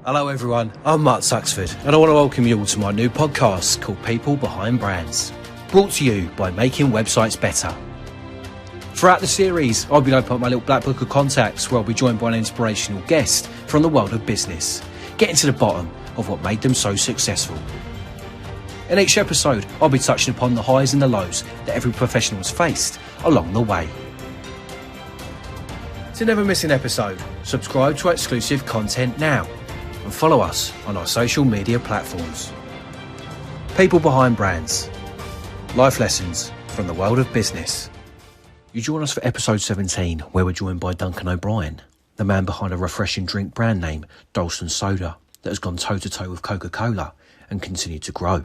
Hello everyone, I'm Mark Suxford and I want to welcome you all to my new podcast called People Behind Brands, brought to you by Making Websites Better. Throughout the series, I'll be opening up my little black book of contacts where I'll be joined by an inspirational guest from the world of business, getting to the bottom of what made them so successful. In each episode, I'll be touching upon the highs and the lows that every professional has faced along the way. To never miss an episode, subscribe to our exclusive content now and follow us on our social media platforms. People Behind Brands. Life lessons from the world of business. You join us for episode 17, where we're joined by Duncan O'Brien, the man behind a refreshing drink brand name, Dalston's Soda, that has gone toe-to-toe with Coca-Cola and continued to grow.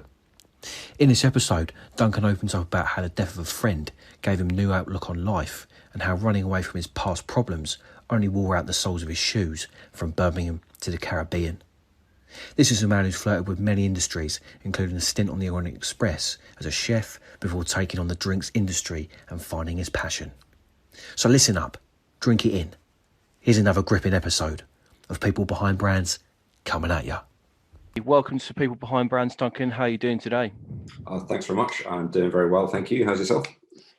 In this episode, Duncan opens up about how the death of a friend gave him a new outlook on life and how running away from his past problems only wore out the soles of his shoes from Birmingham to the Caribbean. This is a man who's flirted with many industries, including a stint on the Orient Express as a chef before taking on the drinks industry and finding his passion. So listen up, drink it in. Here's another gripping episode of People Behind Brands coming at you. Welcome to People Behind Brands, Duncan. How are you doing today? Thanks very much. I'm doing very well, thank you. How's yourself?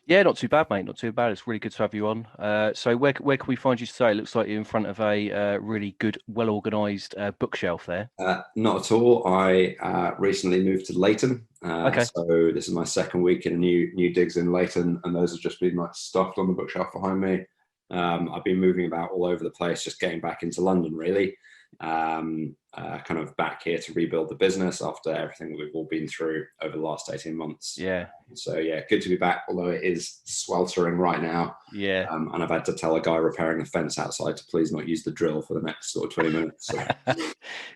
Yeah, not too bad, mate. Not too bad. It's really good to have you on. So where can we find you today? It looks like you're in front of a really good, well-organised bookshelf there. Not at all. I recently moved to Leighton. Okay. So this is my second week in new digs in Leighton, and those have just been like stuffed on the bookshelf behind me. I've been moving about all over the place, just getting back into London, really. Kind of back here to rebuild the business after everything that we've all been through over the last 18 months. Yeah. So yeah, good to be back, although it is sweltering right now. Yeah. And I've had to tell a guy repairing the fence outside to please not use the drill for the next sort of 20 minutes. So.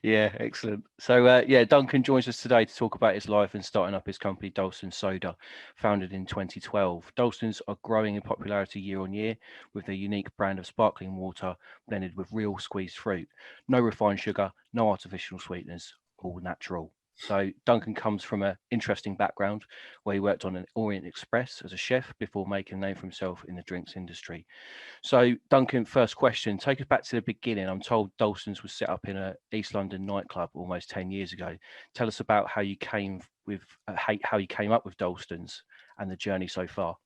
Yeah, excellent. So Duncan joins us today to talk about his life and starting up his company, Dalstons Soda, founded in 2012. Dalstons are growing in popularity year on year with their unique brand of sparkling water blended with real squeezed fruit. No refined sugar, no artificial sweeteners, all natural. So Duncan comes from an interesting background where he worked on an Orient Express as a chef before making a name for himself in the drinks industry. So Duncan, first question, take us back to the beginning. I'm told Dalston's was set up in a East London nightclub almost 10 years ago. Tell us about how you came up with Dalston's and the journey so far.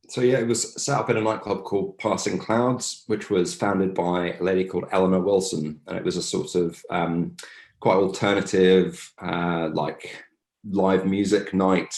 So yeah, it was set up in a nightclub called Passing Clouds, which was founded by a lady called Eleanor Wilson, and it was a sort of quite alternative, like live music night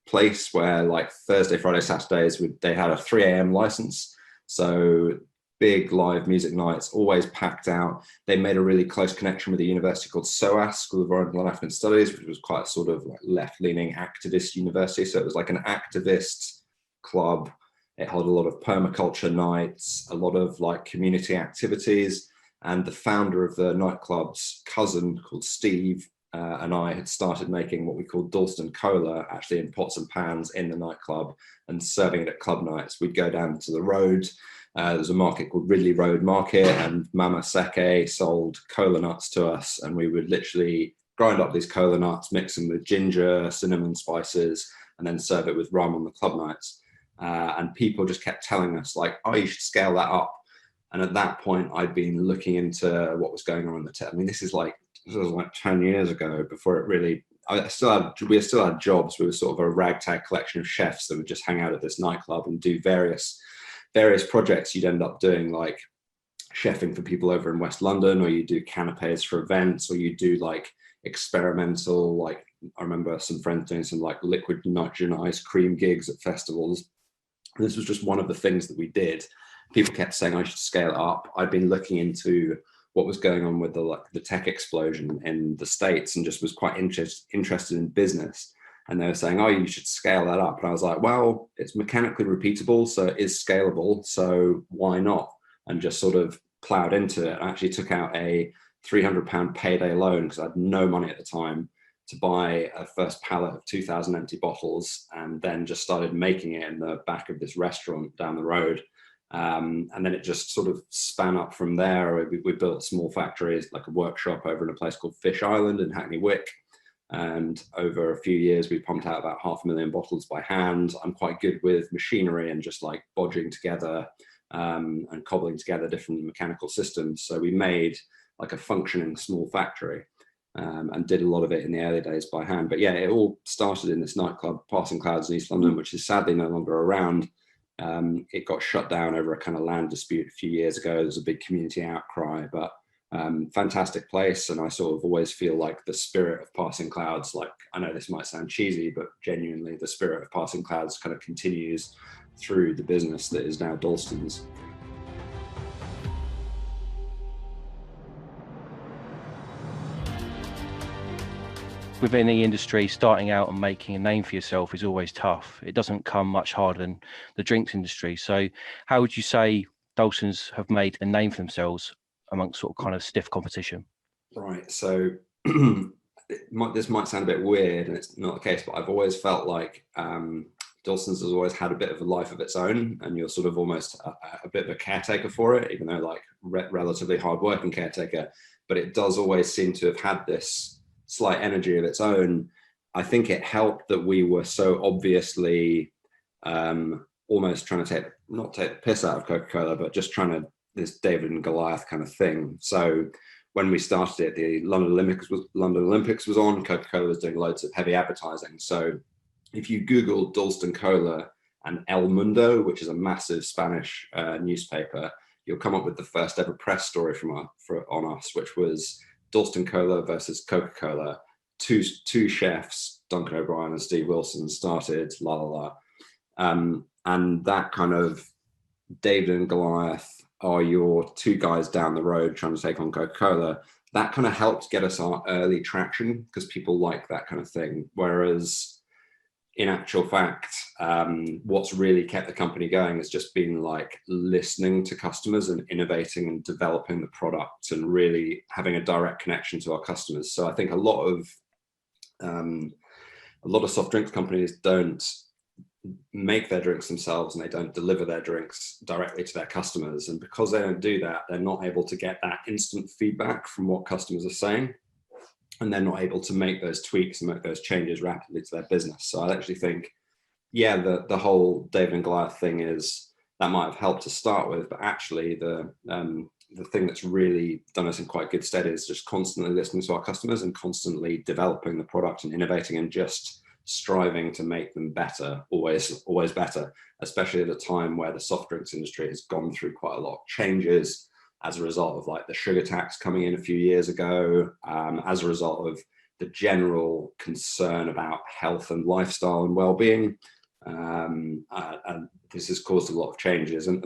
place where, like, Thursday, Friday, Saturdays, they had a 3 a.m. license, so big live music nights, always packed out. They made a really close connection with a university called SOAS, School of Oriental and African Studies, which was quite a sort of like left-leaning activist university. So it was like an activist club. It held a lot of permaculture nights, a lot of like community activities. And the founder of the nightclub's cousin, called Steve, and I had started making what we called Dalston Cola, actually in pots and pans in the nightclub, and serving it at club nights. We'd go down to the road. There's a market called Ridley Road Market, and Mama Seke sold cola nuts to us, and we would literally grind up these cola nuts, mix them with ginger, cinnamon spices, and then serve it with rum on the club nights. And people just kept telling us, like, oh, you should scale that up. And at that point, I'd been looking into what was going on in the tech. I mean, this was like 10 years ago, before it really. We still had jobs. We were sort of a ragtag collection of chefs that would just hang out at this nightclub and do various projects. You'd end up doing like chefing for people over in West London, or you do canapes for events, or you do like experimental, like I remember some friends doing some like liquid nitrogen ice cream gigs at festivals. This was just one of the things that we did. People kept saying I should scale it up. I'd been looking into what was going on with the tech explosion in the States, and just was quite interested in business. And they were saying, oh, you should scale that up. And I was like, well, it's mechanically repeatable, so it is scalable, so why not? And just sort of plowed into it. I actually took out a £300 payday loan because I had no money at the time to buy a first pallet of 2,000 empty bottles, and then just started making it in the back of this restaurant down the road. And then it just sort of span up from there. We built small factories, like a workshop over in a place called Fish Island in Hackney Wick. And over a few years, we pumped out about 500,000 bottles by hand. I'm quite good with machinery and just like bodging together and cobbling together different mechanical systems. So we made like a functioning small factory, and did a lot of it in the early days by hand. But yeah, it all started in this nightclub, Passing Clouds in East London, which is sadly no longer around. It got shut down over a kind of land dispute a few years ago. There's a big community outcry, but fantastic place. And I sort of always feel like the spirit of Passing Clouds, like, I know this might sound cheesy, but genuinely the spirit of Passing Clouds kind of continues through the business that is now Dalstons. Within the industry, starting out and making a name for yourself is always tough. It doesn't come much harder than the drinks industry. So how would you say Dalstons have made a name for themselves amongst sort of kind of stiff competition? Right. So this might sound a bit weird, and it's not the case, but I've always felt like Dalstons has always had a bit of a life of its own, and you're sort of almost a bit of a caretaker for it, even though like relatively hardworking caretaker. But it does always seem to have had this slight energy of its own. I think it helped that we were so obviously almost trying to not take the piss out of Coca-Cola, but just trying to, this David and Goliath kind of thing. So when we started it, the London Olympics was on, Coca-Cola was doing loads of heavy advertising. So if you Google Dalston Cola and El Mundo, which is a massive Spanish newspaper, you'll come up with the first ever press story on us, which was Dalston Cola versus Coca-Cola. Two chefs, Duncan O'Brien and Steve Wilson, started and that kind of David and Goliath are your two guys down the road trying to take on Coca-Cola. That kind of helped get us our early traction because people like that kind of thing. Whereas in actual fact, what's really kept the company going has just been like listening to customers and innovating and developing the product and really having a direct connection to our customers. So I think a lot of soft drinks companies don't make their drinks themselves and they don't deliver their drinks directly to their customers. And because they don't do that, they're not able to get that instant feedback from what customers are saying. And they're not able to make those tweaks and make those changes rapidly to their business. So I actually think, yeah, the whole David and Goliath thing is, that might have helped to start with, but actually the thing that's really done us in quite good stead is just constantly listening to our customers and constantly developing the product and innovating and just striving to make them better, always better, especially at a time where the soft drinks industry has gone through quite a lot of changes as a result of like the sugar tax coming in a few years ago, as a result of the general concern about health and lifestyle and well-being. And this has caused a lot of changes, and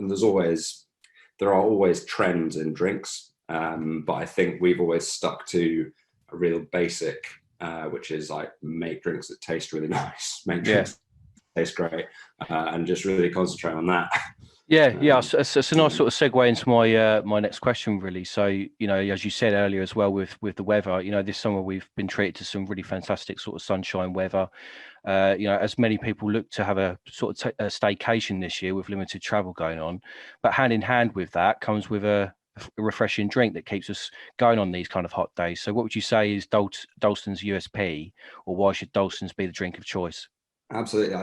there are always trends in drinks, but I think we've always stuck to a real basic, which is like make drinks that taste really nice, make drinks that taste great, and just really concentrate on that. Yeah. So it's a nice sort of segue into my next question, really. So, you know, as you said earlier as well, with the weather, you know, this summer we've been treated to some really fantastic sort of sunshine weather. You know, as many people look to have a sort of a staycation this year with limited travel going on, but hand in hand with that comes with a refreshing drink that keeps us going on these kind of hot days. So what would you say is Dalston's USP, or why should Dalston's be the drink of choice? Absolutely.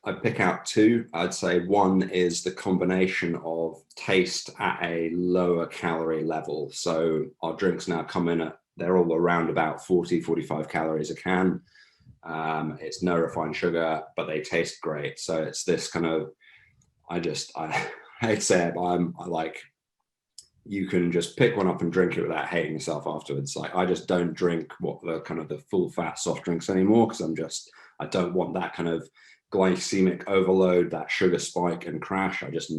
I'd pick out two. I'd say one is the combination of taste at a lower calorie level. So our drinks now come in at, they're all around about 45 calories a can. It's no refined sugar, but they taste great. So it's this kind of, I hate to say it, but I like, you can just pick one up and drink it without hating yourself afterwards. Like, I just don't drink the full fat soft drinks anymore, because I don't want that kind of glycemic overload, that sugar spike and crash. I just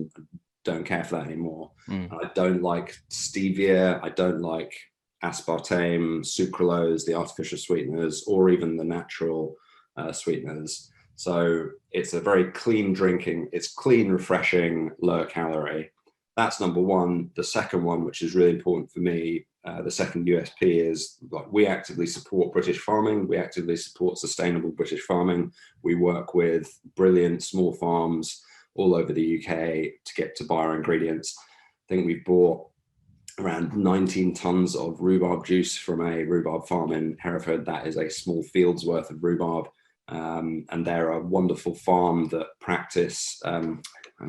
don't care for that anymore. I don't like stevia. I don't like aspartame, sucralose, the artificial sweeteners, or even the natural sweeteners. So it's a very clean drinking. It's clean, refreshing, lower calorie. That's number one. The second one, which is really important for me, the second USP is, like, we actively support British farming. We actively support sustainable British farming. We work with brilliant small farms all over the UK to get to buy our ingredients. I think we've bought around 19 tons of rhubarb juice from a rhubarb farm in Hereford. That is a small field's worth of rhubarb. And they're a wonderful farm that practice, and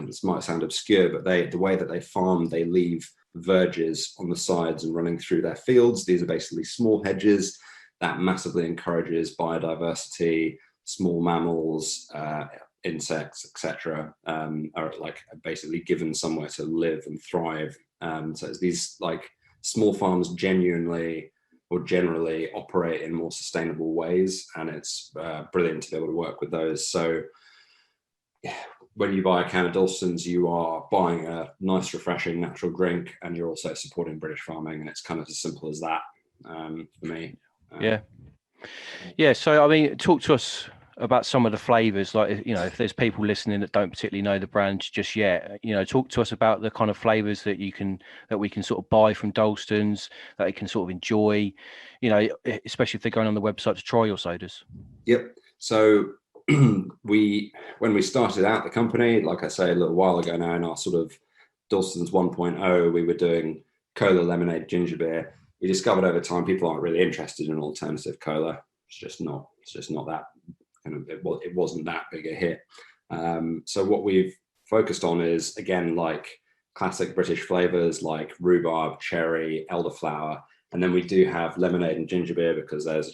this might sound obscure, but the way that they farm, they leave verges on the sides and running through their fields. These are basically small hedges that massively encourages biodiversity, small mammals, insects, etc., are like basically given somewhere to live and thrive. So it's these like small farms genuinely or generally operate in more sustainable ways, and it's brilliant to be able to work with those. So yeah, when you buy a can of Dalstons, you are buying a nice, refreshing natural drink, and you're also supporting British farming, and it's kind of as simple as that for me. Yeah. So I mean, talk to us about some of the flavors, like, you know, if there's people listening that don't particularly know the brand just yet, you know, talk to us about the kind of flavors that we can sort of buy from Dalstons, that they can sort of enjoy, you know, especially if they're going on the website to try your sodas. Yep. So when we started out the company, like I say, a little while ago now, in our sort of Dalstons 1.0, we were doing cola, lemonade, ginger beer. We discovered over time people aren't really interested in alternative cola. It's just not that kind of, it wasn't that big a hit. So what we've focused on is, again, like classic British flavors like rhubarb, cherry, elderflower, and then we do have lemonade and ginger beer because those are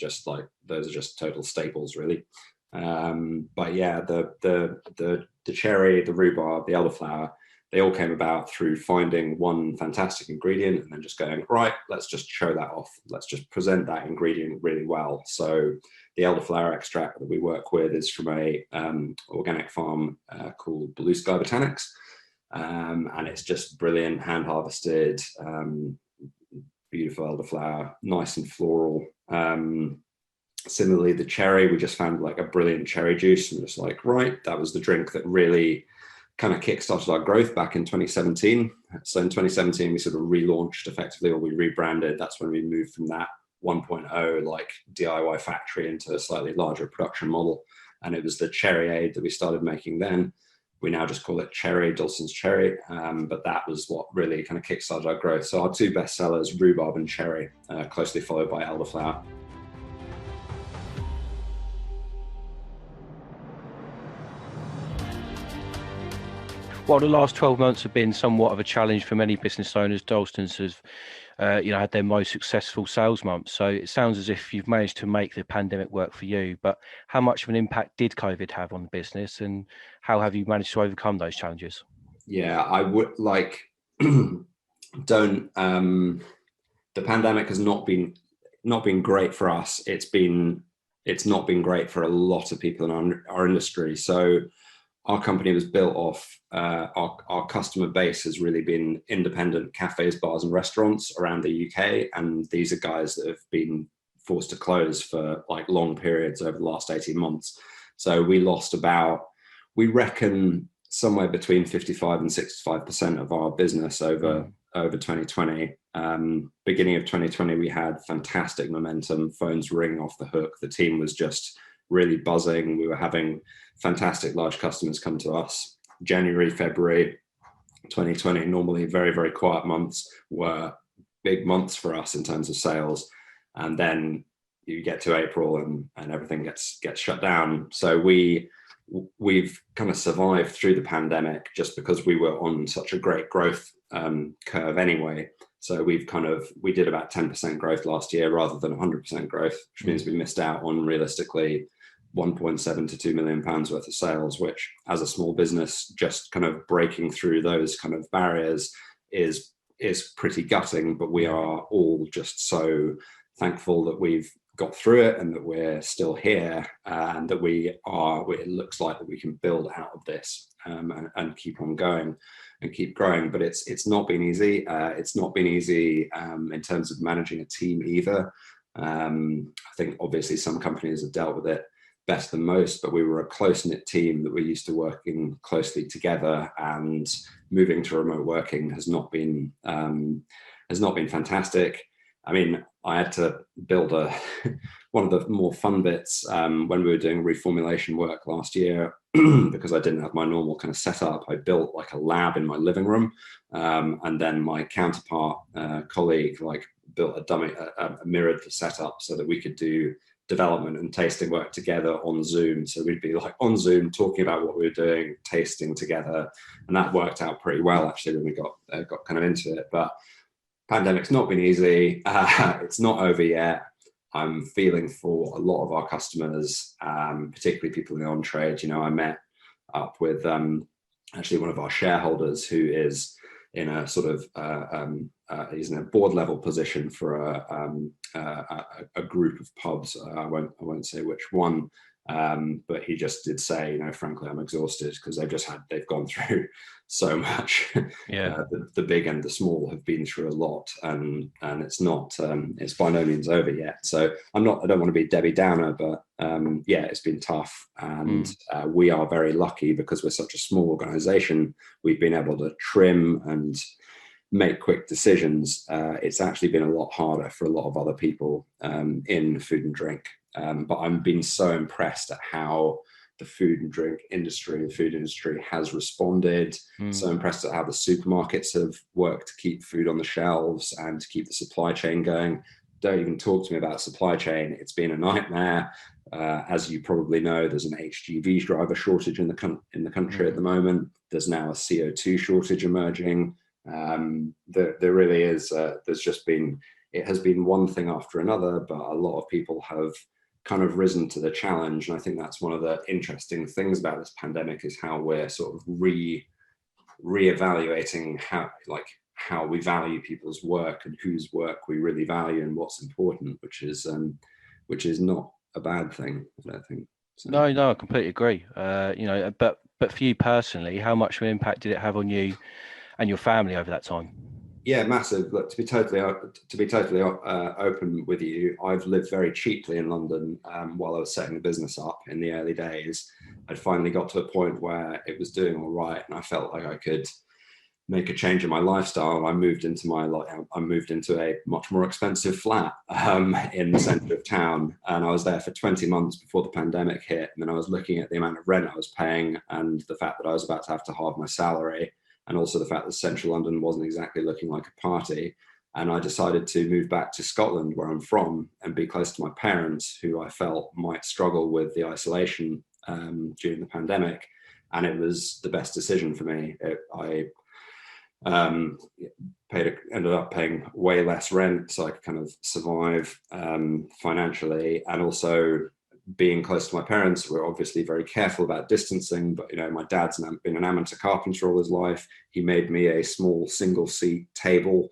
just total staples, really. But yeah, the cherry, the rhubarb, the elderflower, they all came about through finding one fantastic ingredient and then just going, right, let's just show that off. Let's just present that ingredient really well. So the elderflower extract that we work with is from a organic farm called Blue Sky Botanics. And it's just brilliant, hand harvested, beautiful elderflower, nice and floral. Similarly, the cherry, we just found like a brilliant cherry juice, and just like, right, that was the drink that really kind of kickstarted our growth back in 2017. So in 2017, we sort of relaunched effectively, or we rebranded. That's when we moved from that 1.0 like DIY factory into a slightly larger production model. And it was the cherry aid that we started making then. We now just call it Cherry, Dalston's Cherry. But that was what really kind of kickstarted our growth. So our two best sellers, rhubarb and cherry, closely followed by elderflower. While the last 12 months have been somewhat of a challenge for many business owners, Dalstons has, had their most successful sales months. So it sounds as if you've managed to make the pandemic work for you. But how much of an impact did COVID have on the business, and how have you managed to overcome those challenges? Yeah, I would like the pandemic has not been great for us. It's not been great for a lot of people in our industry. So our company was built off our customer base has really been independent cafes, bars and restaurants around the UK, and these are guys that have been forced to close for like long periods over the last 18 months. So we lost we reckon somewhere between 55 and 65% of our business over 2020. Beginning of 2020, we had fantastic momentum, phones ringing off the hook. The team was just really buzzing. We were having fantastic large customers come to us. January, February 2020, normally very, very quiet months, were big months for us in terms of sales. And then you get to April and everything gets shut down. So we've kind of survived through the pandemic just because we were on such a great growth curve anyway. So we did about 10% growth last year rather than 100% growth, which means we missed out on realistically 1.7 to 2 million pounds worth of sales, which as a small business, just kind of breaking through those kind of barriers is pretty gutting. But we are all just so thankful that we've got through it and that we're still here, and that it looks like that we can build out of this and keep on going and keep growing. But it's not been easy. It's not been easy in terms of managing a team either. I think obviously some companies have dealt with it better than most, but we were a close-knit team that we're used to working closely together, and moving to remote working has not been fantastic. I mean, I had to build one of the more fun bits when we were doing reformulation work last year, because I didn't have my normal kind of setup. I built like a lab in my living room, and then my counterpart colleague like built a mirrored setup so that we could do development and tasting work together on Zoom. So we'd be like on Zoom talking about what we were doing, tasting together, and that worked out pretty well actually when we got kind of into it. But pandemic's not been easy. It's not over yet. I'm feeling for a lot of our customers, particularly people in the on-trade. You know, I met up with actually one of our shareholders who is in a sort of he's in a board level position for a group of pubs. I won't say which one, but he just did say, you know, frankly, I'm exhausted because they've gone through so much. Yeah. The big and the small have been through a lot, and it's not it's by no means over yet. So I don't want to be Debbie Downer, but yeah, it's been tough, and we are very lucky because we're such a small organization. We've been able to trim and make quick decisions. It's actually been a lot harder for a lot of other people in food and drink. But I'm being so impressed at how the food and drink industry, the food industry has responded. So impressed at how the supermarkets have worked to keep food on the shelves and to keep the supply chain going. Don't even talk to me about supply chain. It's been a nightmare. As you probably know, there's an HGV driver shortage in the country at the moment. There's now a CO2 shortage emerging. There really is. It has been one thing after another, but a lot of people have kind of risen to the challenge. And I think that's one of the interesting things about this pandemic is how we're sort of re-evaluating how we value people's work and whose work we really value and what's important, which is not a bad thing, I don't think. So. No, I completely agree. You know, but for you personally, how much of an impact did it have on you and your family over that time? Yeah, massive. Look, to be totally open with you, I've lived very cheaply in London while I was setting the business up in the early days. I'd finally got to a point where it was doing all right, and I felt like I could make a change in my lifestyle. I moved into a much more expensive flat in the centre of town, and I was there for 20 months before the pandemic hit. And then I was looking at the amount of rent I was paying and the fact that I was about to have to halve my salary, and also the fact that central London wasn't exactly looking like a party. And I decided to move back to Scotland, where I'm from, and be close to my parents, who I felt might struggle with the isolation during the pandemic. And it was the best decision for me. I ended up paying way less rent, so I could kind of survive financially, and also being close to my parents. We're obviously very careful about distancing, but you know, my dad's been an amateur carpenter all his life. He made me a small single seat table,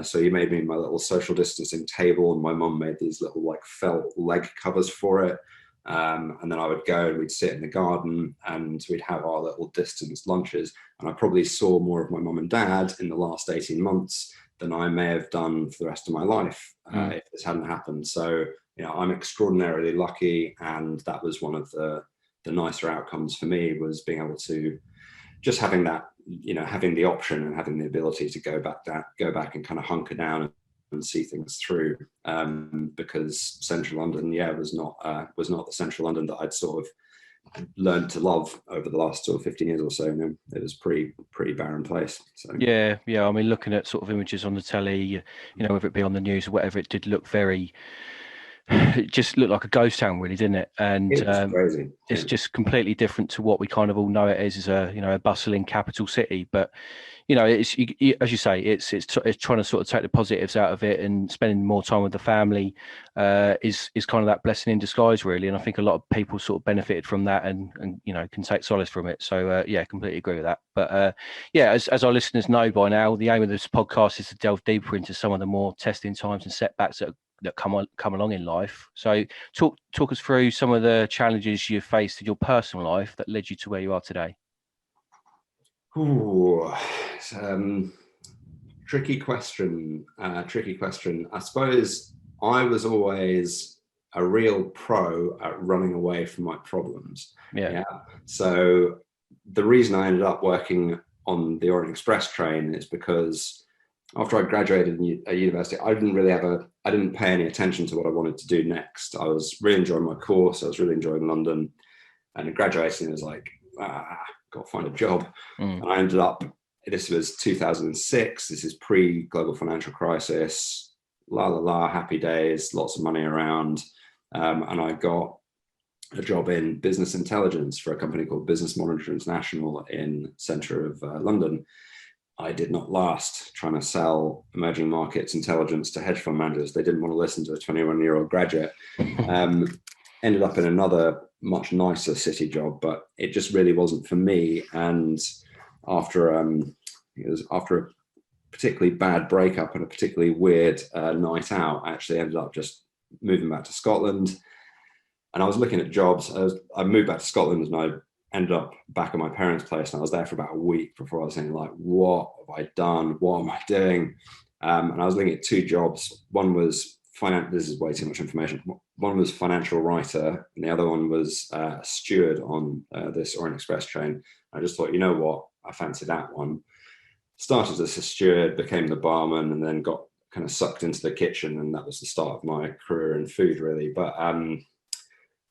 so he made me my little social distancing table, and my mum made these little like felt leg covers for it. And then I would go and we'd sit in the garden and we'd have our little distance lunches. And I probably saw more of my mum and dad in the last 18 months than I may have done for the rest of my life if this hadn't happened. So, you know, I'm extraordinarily lucky, and that was one of the nicer outcomes for me, was being able to just having that, you know, having the option and having the ability to go back and kind of hunker down and see things through, because central London, was not the central London that I'd sort of learned to love over the last sort of 15 years or so. You know, it was pretty barren place. So yeah. I mean, looking at sort of images on the telly, you know, whether it be on the news or whatever, it did look it just looked like a ghost town, really, didn't it? And it was crazy. It's just completely different to what we kind of all know it is a bustling capital city. But you know, it's as you say, it's trying to sort of take the positives out of it, and spending more time with the family is kind of that blessing in disguise, really. And I think a lot of people sort of benefited from that, and you know, can take solace from it. So yeah, completely agree with that. But yeah, as our listeners know by now, the aim of this podcast is to delve deeper into some of the more testing times and setbacks that come along in life. So talk us through some of the challenges you've faced in your personal life that led you to where you are today. Ooh, tricky question. I suppose I was always a real pro at running away from my problems. Yeah. So the reason I ended up working on the Orient Express train is because after I graduated at university, I didn't pay any attention to what I wanted to do next. I was really enjoying my course. I was really enjoying London, and graduating, it was like, got to find a job. And I ended up, this was 2006. This is pre-global financial crisis. Happy days, lots of money around. and I got a job in business intelligence for a company called Business Monitor International in centre of London. I did not last trying to sell emerging markets intelligence to hedge fund managers. They didn't want to listen to a 21-year-old graduate. Ended up in another much nicer city job, but it just really wasn't for me. And after a particularly bad breakup and a particularly weird night out, I actually ended up just moving back to Scotland. And I was looking at jobs. I moved back to Scotland and I ended up back at my parents' place, and I was there for about a week before I was saying, like, what have I done? What am I doing? And I was looking at two jobs. One was this is way too much information. One was financial writer, and the other one was a steward on this Orient Express train. I just thought, you know what? I fancy that one. Started as a steward, became the barman, and then got kind of sucked into the kitchen, and that was the start of my career in food, really. But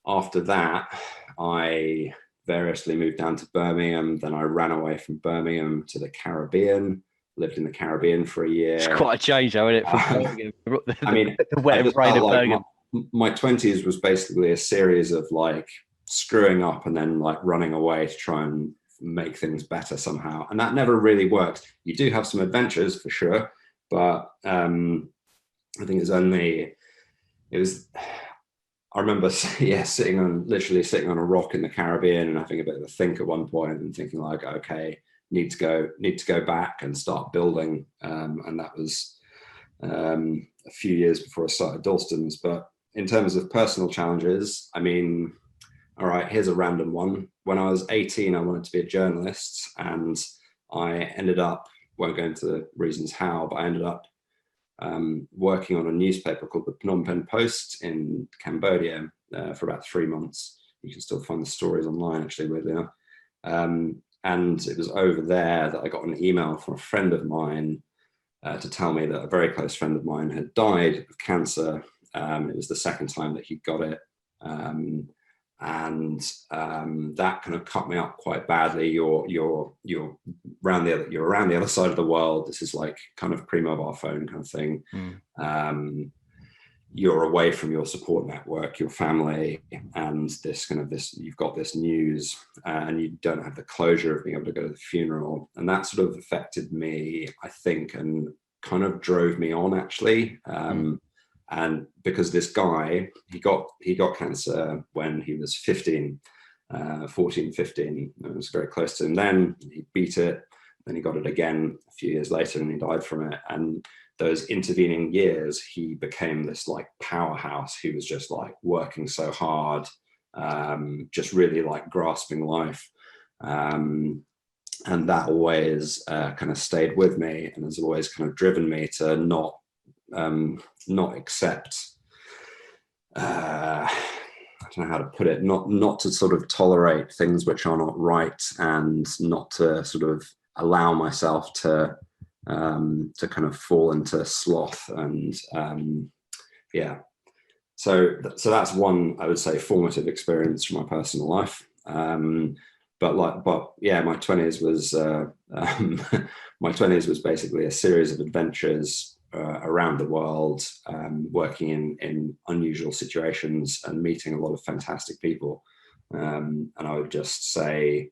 after that, I variously moved down to Birmingham. Then I ran away from Birmingham to the Caribbean, lived in the Caribbean for a year. It's quite a change, though, isn't it? I mean, the wet and brain of Birmingham. My 20s was basically a series of like screwing up and then like running away to try and make things better somehow. And that never really worked. You do have some adventures for sure, but I think I remember, literally sitting on a rock in the Caribbean and having a bit of a think at one point and thinking like, okay, need to go back and start building. And that was a few years before I started Dalstons. But in terms of personal challenges, I mean, all right, here's a random one. When I was 18, I wanted to be a journalist, and I ended up, won't go into the reasons how, but I ended up working on a newspaper called the Phnom Penh Post in Cambodia for about 3 months. You can still find the stories online, actually, weirdly enough. And it was over there that I got an email from a friend of mine to tell me that a very close friend of mine had died of cancer. It was the second time that he got it. And that kind of cut me up quite badly. You're around the other side of the world. This is like kind of pre-mobile phone kind of thing. You're away from your support network, your family, and you've got this news, and you don't have the closure of being able to go to the funeral. And that sort of affected me, I think, and kind of drove me on, actually. And because this guy, he got cancer when he was 15, 14, 15. It was very close to him then. He beat it. Then he got it again a few years later, and he died from it. And those intervening years, he became this like powerhouse. He was just like working so hard, just really like grasping life. And that always kind of stayed with me, and has always kind of driven me to not accept, I don't know how to put it, not to sort of tolerate things which are not right, and not to sort of allow myself to kind of fall into sloth. And so that's one, I would say, formative experience from my personal life. But yeah, my 20s was basically a series of adventures around the world, working in unusual situations and meeting a lot of fantastic people. And I would just say,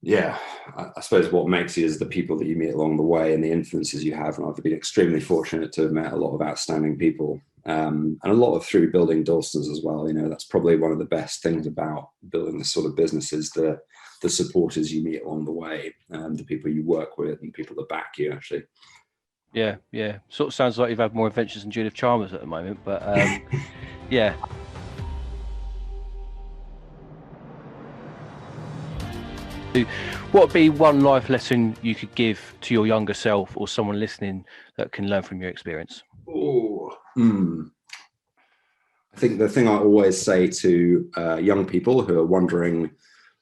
yeah, I suppose what makes you is the people that you meet along the way and the influences you have. And I've been extremely fortunate to have met a lot of outstanding people, and a lot of through building Dalstons as well. You know, that's probably one of the best things about building this sort of business is the supporters you meet along the way, and the people you work with and people that back you, actually. Yeah. Sort of sounds like you've had more adventures than Judith Chalmers at the moment, but yeah. What would be one life lesson you could give to your younger self or someone listening that can learn from your experience? I think the thing I always say to young people who are wondering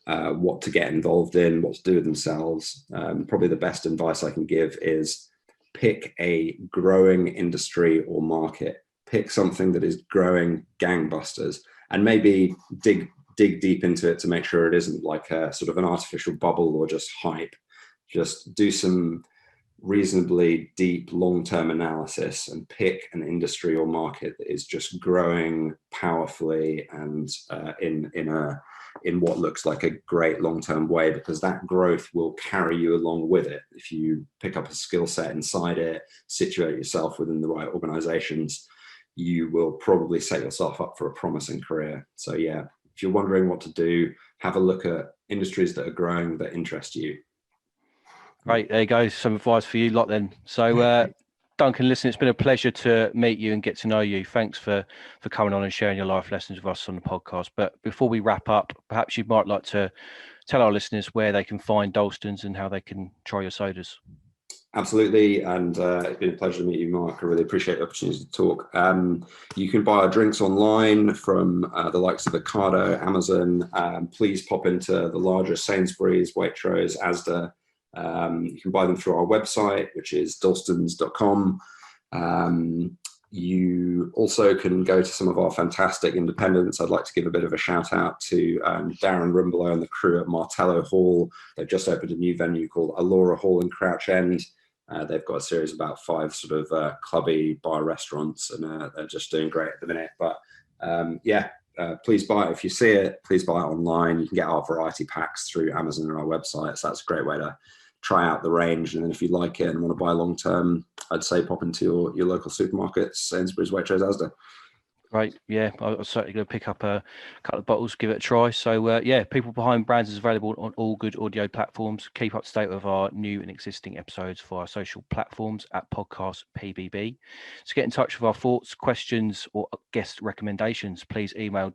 what to get involved in, what to do with themselves, probably the best advice I can give is pick a growing industry or market. Pick something that is growing gangbusters, and maybe dig deep into it to make sure it isn't like a sort of an artificial bubble or just hype. Just do some reasonably deep long-term analysis and pick an industry or market that is just growing powerfully and in what looks like a great long-term way, because that growth will carry you along with it. If you pick up a skill set inside it, situate yourself within the right organizations, you will probably set yourself up for a promising career. So yeah, if you're wondering what to do, have a look at industries that are growing that interest you. Right, there you go. Some advice for you lot then. So, Duncan, listen, it's been a pleasure to meet you and get to know you. Thanks for coming on and sharing your life lessons with us on the podcast. But before we wrap up, perhaps you might like to tell our listeners where they can find Dalstons and how they can try your sodas. Absolutely, and it's been a pleasure to meet you, Mark. I really appreciate the opportunity to talk. You can buy our drinks online from the likes of Ocado, Amazon. Please pop into the larger Sainsbury's, Waitrose, Asda. You can buy them through our website, which is dalstons.com. You also can go to some of our fantastic independents. I'd like to give a bit of a shout out to Darren Rumbelow and the crew at Martello Hall. They've just opened a new venue called Alora Hall in Crouch End. They've got a series of about 5 sort of clubby bar restaurants, and they're just doing great at the minute. But please buy it. If you see it, please buy it online. You can get our variety packs through Amazon and our website. So that's a great way to try out the range. And then if you like it and want to buy long term, I'd say pop into your local supermarkets, Sainsbury's, Waitrose, Asda. Right, yeah, I'm certainly going to pick up a couple of bottles, give it a try. So, People Behind Brands is available on all good audio platforms. Keep up to date with our new and existing episodes for our social platforms at Podcast PBB. To get in touch with our thoughts, questions, or guest recommendations, please email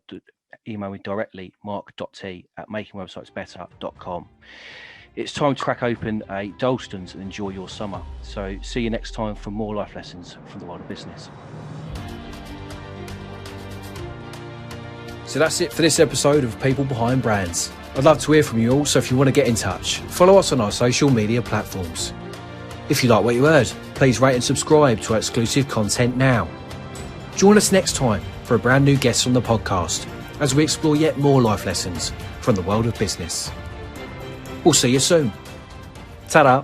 me directly, mark.t@makingwebsitesbetter.com. It's time to crack open a Dalstons and enjoy your summer. So see you next time for more life lessons from the world of business. So that's it for this episode of People Behind Brands. I'd love to hear from you all, so if you want to get in touch, follow us on our social media platforms. If you like what you heard, please rate and subscribe to our exclusive content now. Join us next time for a brand new guest on the podcast as we explore yet more life lessons from the world of business. We'll see you soon. Ta-da.